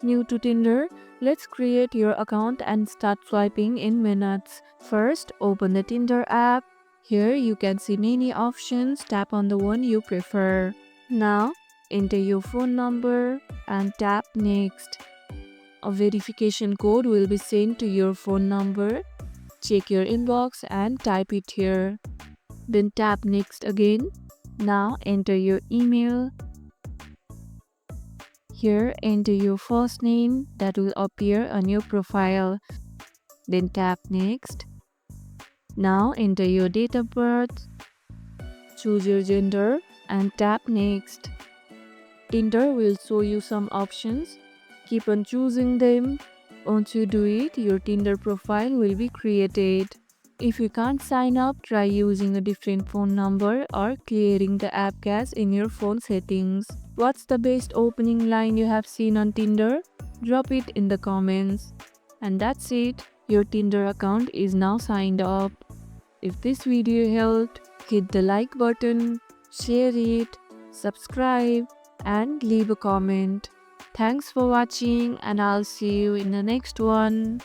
New to Tinder? Let's create your account and start swiping in minutes. First, open the Tinder app. Here you can see many options. Tap on the one you prefer. Now, enter your phone number and tap Next. A verification code will be sent to your phone number. Check your inbox and type it here. Then tap Next again. Now enter your email. Here enter your first name that will appear on your profile. Then tap Next. Now enter your date of birth. Choose your gender and tap Next. Tinder will show you some options. Keep on choosing them. Once you do it, your Tinder profile will be created. If you can't sign up, try using a different phone number or clearing the app cache in your phone settings. What's the best opening line you have seen on Tinder? Drop it in the comments. And that's it. Your Tinder account is now signed up. If this video helped, hit the like button, share it, subscribe, and leave a comment. Thanks for watching, and I'll see you in the next one.